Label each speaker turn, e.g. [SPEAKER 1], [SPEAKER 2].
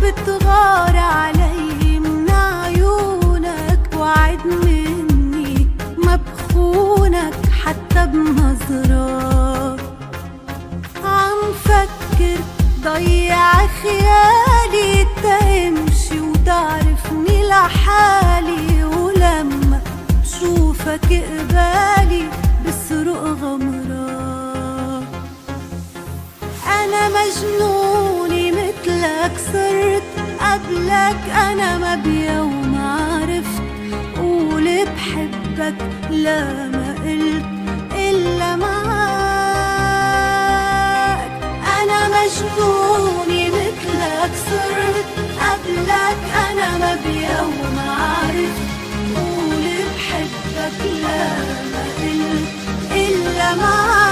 [SPEAKER 1] بتغار علي من عيونك، وعد مني ما بخونك حتى بنظرة. عم فكر ضيع خيالي تمشي وتعرفني لحالي، ولما بشوفك قبالي بسرق غمرة. أنا مجنونة مثلك صرت قبلك، أنا ما بيوم عرفت قول بحبك لا ما قلت إلا معاك. أنا مجنونة مثلك صرت قبلك، أنا ما بيوم عرفت قول بحبك لا ما قلت إلا معاك.